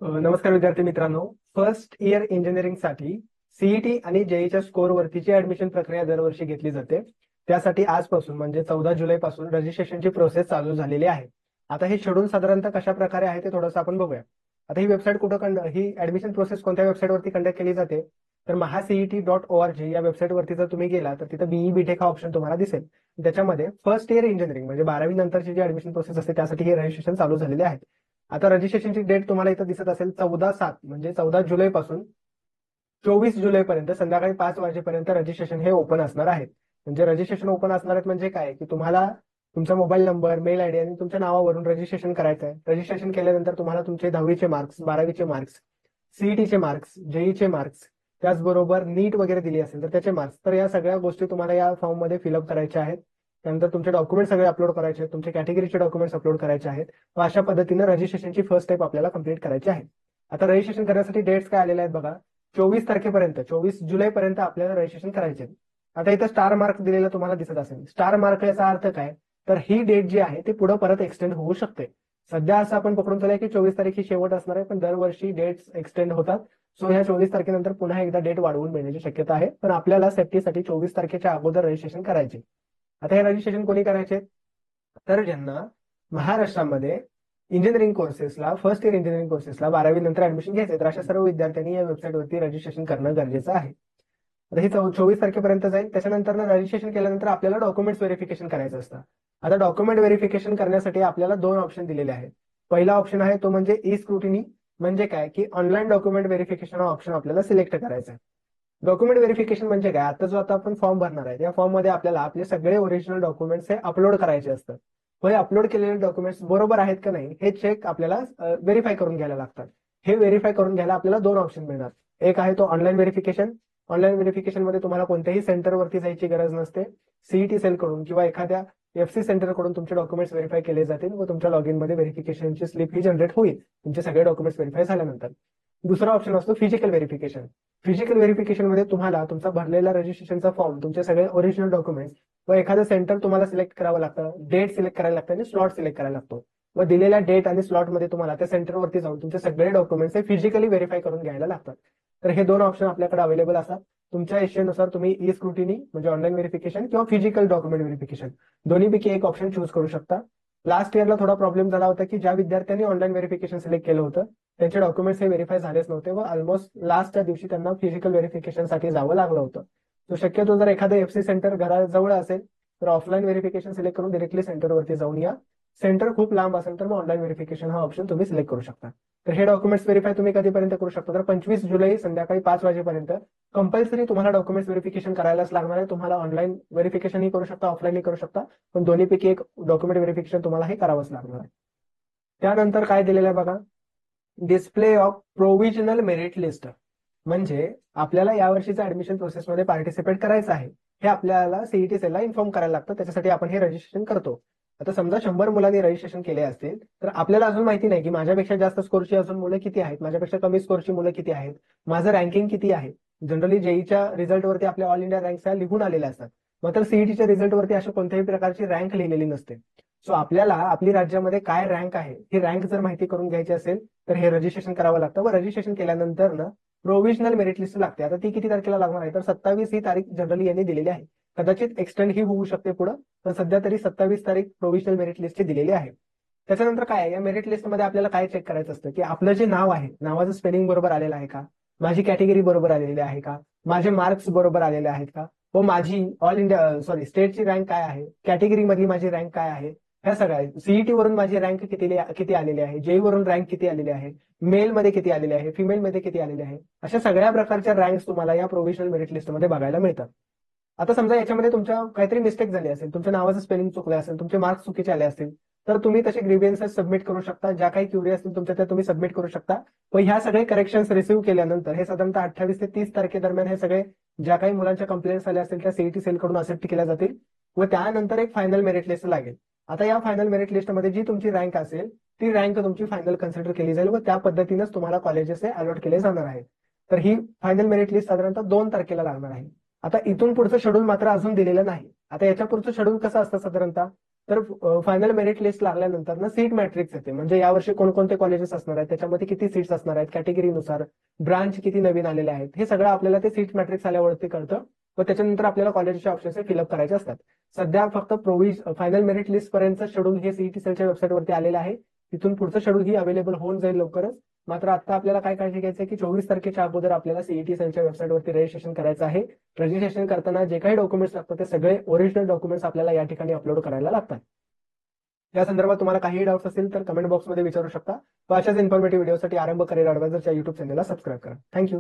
नमस्कार विद्यार्थी मित्रांनो. फर्स्ट इयर इंजिनिअरिंग साठी सीईटी आणि जेईच्या स्कोर वरतीची ऍडमिशन प्रक्रिया दरवर्षी घेतली जाते. त्यासाठी आजपासून म्हणजे 14 जुलै पासून रजिस्ट्रेशनची प्रोसेस चालू झालेली आहे. आता हे शेड्यूल साधारणतः कशा प्रकारे आहे ते थोडंसं आपण बघूया. आता ही वेबसाईट ही ऍडमिशन प्रोसेस कोणत्या वेबसाईटवरती कंडक्ट केली जाते तर महासीईटी.org या वेबसाईटवरती जर तुम्ही गेला तर तिथं बीई बीटेक हा ऑप्शन तुम्हाला दिसेल. त्याच्यामध्ये फर्स्ट इयर इंजिनिअरिंग म्हणजे 12वी नंतरची जी ऍडमिशन प्रोसेस असते त्यासाठी हे रजिस्ट्रेशन चालू झालेले आहे. आता रजिस्ट्रेशनची डेट तुम्हाला इथं दिसत असेल 14/7 म्हणजे 14 जुलै पासून 24 जुलैपर्यंत संध्याकाळी 5 वाजेपर्यंत रजिस्ट्रेशन हे ओपन असणार आहे. म्हणजे रजिस्ट्रेशन ओपन असणार आहेत म्हणजे काय की तुम्हाला तुमचा मोबाईल नंबर, मेल आयडी आणि तुमच्या नावावरून रजिस्ट्रेशन करायचं आहे. रजिस्ट्रेशन केल्यानंतर तुम्हाला तुमचे 10वीचे मार्क्स, 12वीचे मार्क्स, सीईटीचे मार्क्स, जेईचे मार्क्स, त्याचबरोबर नीट वगैरे दिली असेल तर त्याचे मार्क्स, तर या सगळ्या गोष्टी तुम्हाला या फॉर्म मध्ये फिलअप करायच्या आहेत. त्यानंतर तुमचे डॉक्युमेंट सगळे अपलोड करायचे आहेत, तुमचे कॅटेगरीचे डॉक्युमेंट्स अपलोड करायचे आहेत. अशा पद्धतीने रजिस्ट्रेशनची फर्स्ट स्टेप आपल्याला कंप्लीट करायची आहे. आता रजिस्ट्रेशन करण्यासाठी डेट्स काय आलेले आहेत बघा. 24 तारखेपर्यंत, 24 जुलैपर्यंत आपल्याला रजिस्ट्रेशन करायचे आहे. आता इथं स्टार मार्क दिलेला तुम्हाला दिसत असेल. स्टार मार्क याचा अर्थ काय तर ही डेट जी आहे ती पुढे परत एक्सटेंड होऊ शकते. सध्या असं आपण पकडून चालूया की 24 तारीख ही शेवट असणार आहे, पण दरवर्षी डेट्स एक्सटेंड होतात. सो ह्या 24 तारखेनंतर पुन्हा एकदा डेट वाढवून मिळण्याची शक्यता आहे, पण आपल्याला सेफ्टीसाठी 24 तारखेच्या अगोदर रजिस्ट्रेशन करायचे. आता हे रजिस्ट्रेशन कोणी करायचे तर ज्यांना महाराष्ट्रामध्ये इंजिनिअरिंग कोर्सेसला, फर्स्ट इयर इंजिनिअरिंग कोर्सेसला 12वी नंतर ऍडमिशन घ्यायचे तर अशा सर्व विद्यार्थ्यांनी या वेबसाईटवरती रजिस्ट्रेशन करणं गरजेचं आहे. आता ही 24 तारखेपर्यंत जाईल. त्याच्यानंतर रजिस्ट्रेशन केल्यानंतर आपल्याला डॉक्युमेंट्स व्हेरिफिकेशन करायचं असतं. आता डॉक्युमेंट व्हेरिफिकेशन करण्यासाठी आपल्याला 2 ऑप्शन दिलेले आहेत. पहिला ऑप्शन आहे तो म्हणजे ई स्क्रुटिनी, म्हणजे काय की ऑनलाईन डॉक्युमेंट व्हेरिफिकेशन हा ऑप्शन आपल्याला सिलेक्ट करायचा आहे. डॉक्युमेंट व्हेरिफिकेशन म्हणजे काय, आता आपण फॉर्म भरणार आहे या फॉर्म मध्ये आपल्याला आपले सगळे ओरिजिनल डॉक्युमेंट्स हे अपलोड करायचे असतात. हे अपलोड केलेले डॉक्युमेंट्स बरोबर आहेत का नाही हे चेक आपल्याला व्हेरीफाय करून घ्यायला लागतात. हे व्हेरीफाय करून घ्यायला आपल्याला 2 ऑप्शन मिळणार. एक आहे तो ऑनलाईन व्हेरिफिकेशन. ऑनलाईन व्हेरिफिकेशन मध्ये तुम्हाला कोणत्याही सेंटरवरती जायची गरज नसते. सीईटी सेल कडून किंवा एखाद्या एफसी सेंटर कडून तुमचे डॉक्युमेंट्स व्हेरीफाय केले जातील व तुमच्या लॉगिन मध्ये व्हेरिफिकेशनची स्लिप ही जनरेट होईल तुमचे सगळे डॉक्युमेंट्स व्हेरीफाय झाल्यानंतर. दुसरा ऑप्शन असतो फिजिकल व्हेरिफिकेशन. फिजिकल व्हेरिफिकेशन मध्ये तुम्हाला तुमचा भरलेला रजिस्ट्रेशनचा फॉर्म, तुमचे सगळे ओरिजिनल डॉक्युमेंट्स व एखादं सेंटर तुम्हाला सिलेक्ट करावं लागतं, डेट सिलेक्ट करायला लागतं आणि स्लॉट सिलेक्ट करायला लागतो. व दिलेल्या डेट आणि स्लॉट मध्ये तुम्हाला त्या सेंटरवरती जाऊन तुमचे सगळे डॉक्युमेंट्स हे फिजिकली व्हेरीफाय करून घ्यायला लागतात. तर हे 2 ऑप्शन आपल्याकडे अवेलेबल असतात. तुमच्या इच्छेनुसार तुम्ही ई स्क्रुटिनी म्हणजे ऑनलाईन व्हेरिफिकेशन किंवा फिजिकल डॉक्युमेंट व्हेरिफिकेशन दोन्हीपैकी एक ऑप्शन चूज करू शकता. लास्ट इयरला थोडा प्रॉब्लेम झाला होता की ज्या विद्यार्थ्यांनी ऑनलाईन व्हेरिफिकेशन सिलेक्ट केलं होतं त्यांचे डॉक्युमेंट्स हे व्हेरीफाय झालेच नव्हते व ऑलमोस्ट लास्टच्या दिवशी त्यांना फिजिकल व्हेरिफिकेशनसाठी जावं लागलं होतं. तो शक्यतो जर एखादं एफसी सेंटर घराजवळ असेल तर ऑफलाईन व्हेरिफिकेशन सिलेक्ट करून डिरेक्टली सेंटरवरती जाऊन या. सेंटर खूप लांब असेल तर मग ऑनलाईन व्हेरिफिकेशन हा ऑप्शन तुम्ही सिलेक्ट करू शकता. तर हे डॉक्युमेंट्स व्हेरीफाय तुम्ही कधीपर्यंत करू शकता तर 25 जुलै संध्याकाळी 5 वाजेपर्यंत कंपल्सरी तुम्हाला डॉक्युमेंट्स व्हेरिफिकेशन करायलाच लागणार आहे. तुम्हाला ऑनलाईन व्हेरिफिकेशनही करू शकता, ऑफलाईनही करू शकता, पण दोन्हीपैकी एक डॉक्युमेंट व्हेरिफिकेशन तुम्हाला हे करावंच लागणार आहे. त्यानंतर काय दिलेलं आहे बघा, display of provisional merit list. म्हणजे आपल्याला यावर्षीच्या ऍडमिशन प्रोसेसमध्ये पार्टिसिपेट करायचं आहे हे आपल्याला सीईटी सेलला इन्फॉर्म करायला लागतं. त्याच्यासाठी आपण हे रजिस्ट्रेशन करतो. आता समजा 100 मुलांनी रजिस्ट्रेशन केले असतील तर आपल्याला अजून माहिती नाही की माझ्यापेक्षा जास्त स्कोरची अजून मुलं किती आहेत, माझ्यापेक्षा कमी स्कोरची मुलं किती आहेत, माझं रँकिंग किती आहे. जनरली जेईच्या रिझल्टवरती आपल्या ऑल इंडिया रँक्स लिहून आलेल्या असतात, मात्र सीईटीच्या रिझल्टवरती अशा कोणत्याही प्रकारची रँक लिहिलेली नसते. सो आपल्याला आपली राज्यामध्ये काय रँक आहे ही रँक जर माहिती करून घ्यायची असेल तर हे रजिस्ट्रेशन करावं लागतं. व रजिस्ट्रेशन केल्यानंतर ना प्रोव्हिजनल मेरिट लिस्ट लागते. आता ती किती तारखेला लागणार आहे तर 27 ही तारीख जनरली यांनी दिलेली आहे. कदाचित एक्सटेंड ही होऊ शकते पुढे, पण सध्या तरी 27 तारीख प्रोव्हिजनल मेरिट लिस्टची दिलेली आहे. त्याच्यानंतर काय आहे, या मेरिट लिस्टमध्ये आपल्याला काय चेक करायचं असतं की आपलं जे नाव आहे, नावाचं स्पेलिंग बरोबर आलेलं आहे का, माझी कॅटेगरी बरोबर आलेली आहे का, माझे मार्क्स बरोबर आलेले आहेत का, व माझी ऑल इंडिया स्टेटची रँक काय आहे, कॅटेगरी मधली माझी रँक काय आहे, ह्या सगळ्या सीईटी वरून माझी रँक किती आलेली आहे, जेई वरून रँक किती आलेली आहे, मेल मध्ये किती आलेली आहे, फिमेल मध्ये किती आलेली आहे, अशा सगळ्या प्रकारच्या रँक्स तुम्हाला या प्रोव्हिजनल मेरिट लिस्टमध्ये बघायला मिळतात. आता समजा याच्यामध्ये तुमच्या काहीतरी मिस्टेक झाली असेल, तुमच्या नावाचं स्पेलिंग चुकलं असेल, तुमचे मार्क्स चुकीचे आले असतील तर तुम्ही तसे ग्रीव्हन्सेस सबमिट करू शकता. ज्या काही क्युरी असतील तुमच्या त्या तुम्ही सबमिट करू शकता. व ह्या सगळे करेक्शन्स रिसिव्ह केल्यानंतर हे साधारणतः 28 ते 30 तारखेदरम्यान हे सगळे ज्या काही मुलांच्या कंप्लेंट्स आल्या असतील त्या सीईटी सेल कडून असेप्ट केल्या जातील व त्यानंतर एक फायनल मेरिट लिस्ट लागेल. आता या फायनल मेरिट लिस्टमध्ये जी तुमची रँक असेल ती रँक तुमची फायनल कन्सिडर केली जाईल व त्या पद्धतीनेच तुम्हाला कॉलेजेस हे अलॉट केले जाणार आहेत. तर ही फायनल मेरिट लिस्ट साधारणतः 2 तारखेला लागणार आहे. आता इथून पुढचं शेड्यूल मात्र अजून दिलेलं नाही. आता याच्या पुढचं शेड्यूल कसं असतं साधारणतः तर फायनल मेरिट लिस्ट लागल्यानंतर ना सीट मॅट्रिक्स येते, म्हणजे यावर्षी कोणकोणते कॉलेजेस असणार आहेत, त्याच्यामध्ये किती सीट्स असणार आहेत, कॅटेगरीनुसार ब्रांच किती नवीन आलेले आहेत, हे सगळं आपल्याला ते सीट मॅट्रिक्स आल्यावरती कळतं. व त्याच्यानंतर आपल्याला कॉलेजचे ऑप्शन्स फिलअप करायचे असतात. सध्या फक्त फायनल मेरिट लिस्ट पर्यंत शेड्यूल हे सीईटी सेलच्या वेबसाईटवरती आलेलं आहे. तिथून पुढचं शेड्यूल ही अवेलेबल होऊन जाईल लवकरच. मात्र आता आपल्याला काय काळजी घ्यायचं आहे की 24 तारखेच्या अगोदर आपल्याला सीईटी सेलच्या वेबसाईटवरती रजिस्ट्रेशन करायचं आहे. रजिस्ट्रेशन करताना जे काही डॉक्युमेंट्स लागतात ते सगळे ओरिजिनल डॉक्युमेंट्स आपल्याला या ठिकाणी अपलोड करायला लागतात. या संदर्भात तुम्हाला काही डाऊट्स असतील तर कमेंट बॉक्समध्ये विचारू शकता. व अशाच इन्फॉर्मेटिव्ह व्हिडिओसाठी आरंभ करिअर ॲडवायझरच्या युट्यूब चॅनलला सबस्क्राईब करा. थँक्यू.